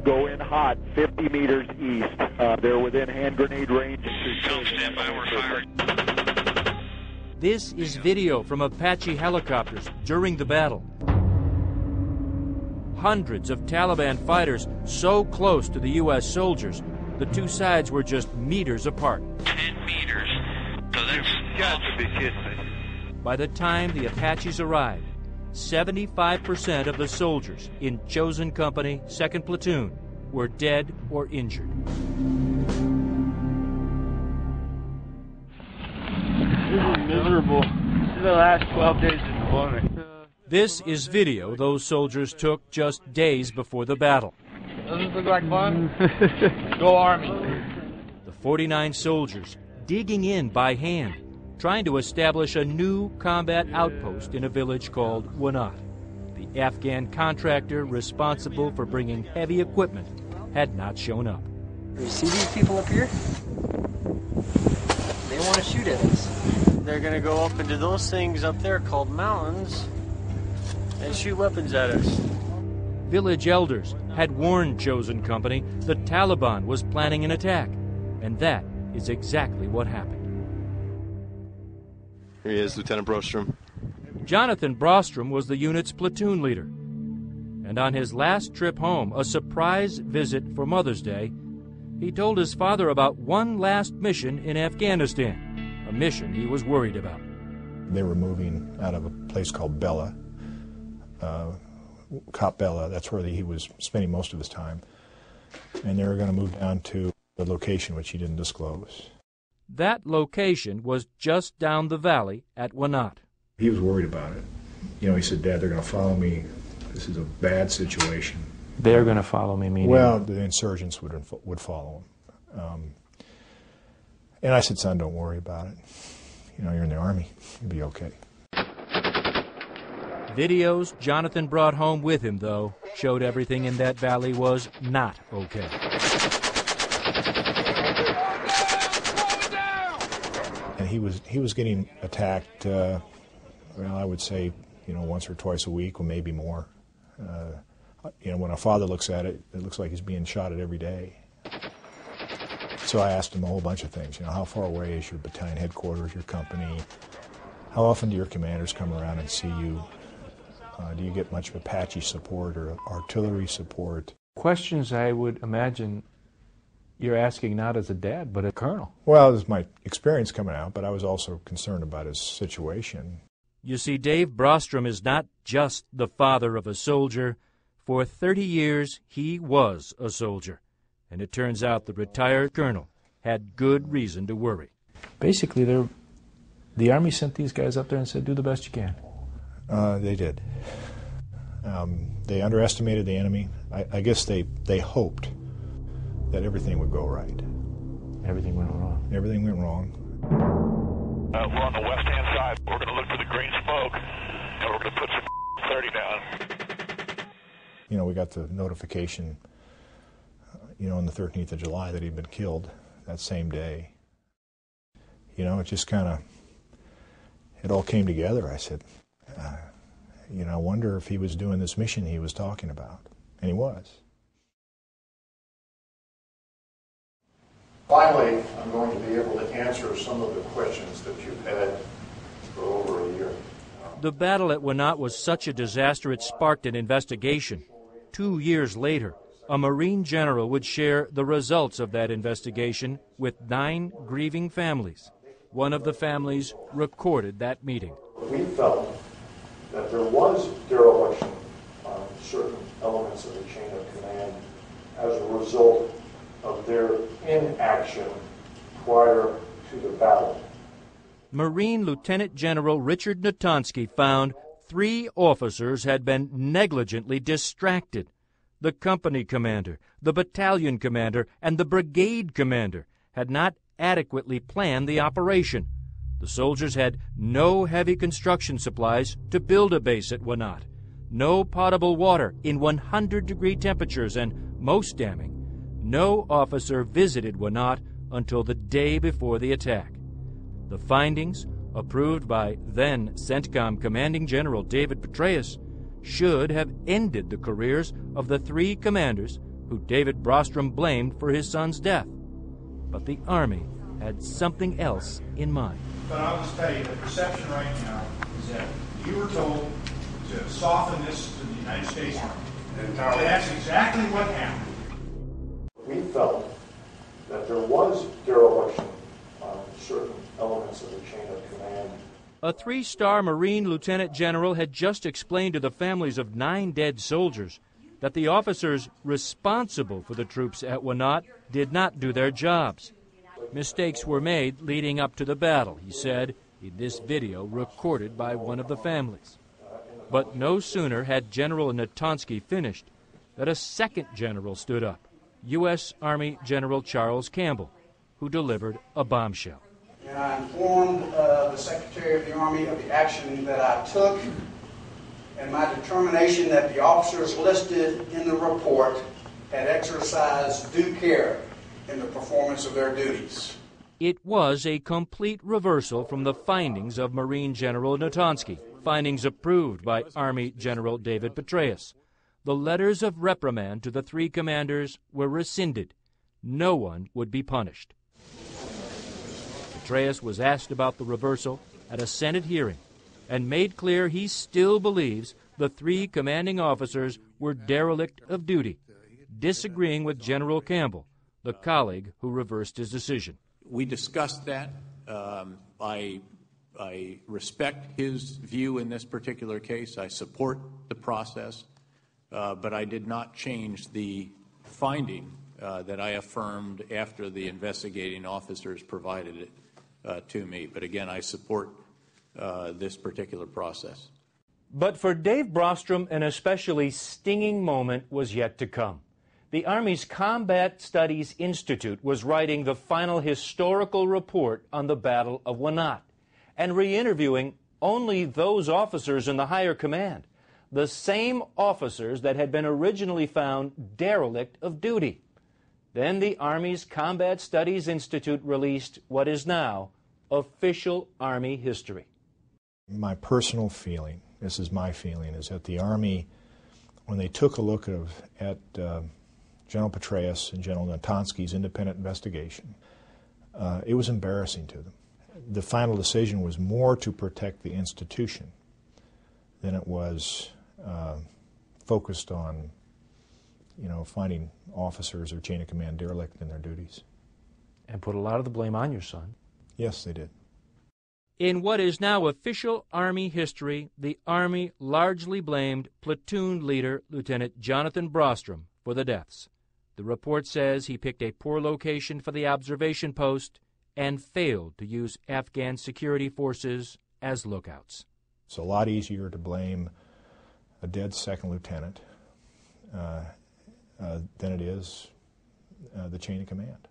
go in hot 50 meters east. They're within hand grenade range. Stand by, we're firing. This is video from Apache helicopters during the battle. Hundreds of Taliban fighters so close to the U.S. soldiers, the two sides were just meters apart. 10 meters. So that's got to be kidding me. By the time the Apaches arrived, 75% of the soldiers in Chosen Company, 2nd Platoon, were dead or injured. This is miserable. This is the last 12 days of deployment. This is video those soldiers took just days before the battle. Doesn't this look like fun? Go Army. The 49 soldiers digging in by hand, trying to establish a new combat outpost in a village called Wanat. The Afghan contractor responsible for bringing heavy equipment had not shown up. You see these people up here? They want to shoot at us. They're going to go up into those things up there called mountains and shoot weapons at us. Village elders had warned Chosen Company the Taliban was planning an attack, and that is exactly what happened. Here he is, Lieutenant Brostrom. Jonathan Brostrom was the unit's platoon leader. And on his last trip home, a surprise visit for Mother's Day, he told his father about one last mission in Afghanistan, a mission he was worried about. They were moving out of a place called Bella, Cop Bella. That's where he was spending most of his time. And they were going to move down to a location which he didn't disclose. That location was just down the valley at Wanat. He was worried about it. You know, he said, Dad, they're going to follow me. This is a bad situation. They're going to follow me, meaning? Well, the insurgents would follow him. And I said, son, don't worry about it. You know, you're in the Army. You'll be okay. Videos Jonathan brought home with him, though, showed everything in that valley was not okay. And he was getting attacked, well, I would say, you know, once or twice a week, or maybe more. You know, when a father looks at it, it looks like he's being shot at every day. So I asked him a whole bunch of things. You know, how far away is your battalion headquarters, your company? How often do your commanders come around and see you? Do you get much Apache support or artillery support? Questions I would imagine you're asking not as a dad, but a colonel. Well, it was my experience coming out, but I was also concerned about his situation. You see, Dave Brostrom is not just the father of a soldier. For 30 years, he was a soldier. And it turns out the retired colonel had good reason to worry. Basically, the Army sent these guys up there and said, do the best you can. They did. They underestimated the enemy. I guess they hoped that everything would go right. Everything went wrong. Everything went wrong. We're on the west-hand side. We're going to look for the green smoke, and we're going to put some 30 down. You know, we got the notification, you know, on the 13th of July that he'd been killed that same day. You know, it just kind of, it all came together. I said, you know, I wonder if he was doing this mission he was talking about. And he was. Finally, I'm going to be able to answer some of the questions that you've had for over a year. The battle at Wanat was such a disaster it sparked an investigation. 2 years later, a Marine general would share the results of that investigation with 9 grieving families. One of the families recorded that meeting. We felt that there was dereliction on certain elements of the chain of command as a result of their inaction prior to the battle. Marine Lieutenant General Richard Natonsky found 3 officers had been negligently distracted. The company commander, the battalion commander, and the brigade commander had not adequately planned the operation. The soldiers had no heavy construction supplies to build a base at Wanat, no potable water in 100-degree temperatures, and, most damning, no officer visited Wanat until the day before the attack. The findings, approved by then CENTCOM Commanding General David Petraeus, should have ended the careers of the 3 commanders who David Brostrom blamed for his son's death. But the Army had something else in mind. But I'll just tell you, the perception right now is that you were told to soften this to the United States Army. And that's exactly what happened. We felt that there was dereliction on certain elements of the chain of command. A 3-star Marine Lieutenant General had just explained to the families of 9 dead soldiers that the officers responsible for the troops at Wanat did not do their jobs. Mistakes were made leading up to the battle, he said in this video recorded by one of the families. But no sooner had General Natonsky finished that a second general stood up, U.S. Army General Charles Campbell, who delivered a bombshell. And I informed the Secretary of the Army of the action that I took and my determination that the officers listed in the report had exercised due care in the performance of their duties. It was a complete reversal from the findings of Marine General Natonsky, findings approved by Army General David Petraeus. The letters of reprimand to the 3 commanders were rescinded. No one would be punished. Petraeus was asked about the reversal at a Senate hearing and made clear he still believes the 3 commanding officers were derelict of duty, disagreeing with General Campbell, the colleague who reversed his decision. We discussed that. I respect his view in this particular case. I support the process, but I did not change the finding that I affirmed after the investigating officers provided it to me. But again, I support this particular process. But for Dave Brostrom, an especially stinging moment was yet to come. The Army's Combat Studies Institute was writing the final historical report on the Battle of Wanat and re-interviewing only those officers in the higher command, the same officers that had been originally found derelict of duty. Then the Army's Combat Studies Institute released what is now official Army history. My personal feeling, this is my feeling, is that the Army, when they took a look at General Petraeus and General Natonsky's independent investigation, it was embarrassing to them. The final decision was more to protect the institution than it was focused on, finding officers or chain of command derelict in their duties. And put a lot of the blame on your son. Yes, they did. In what is now official Army history, the Army largely blamed platoon leader Lieutenant Jonathan Brostrom for the deaths. The report says he picked a poor location for the observation post and failed to use Afghan security forces as lookouts. It's a lot easier to blame a dead second lieutenant than it is the chain of command.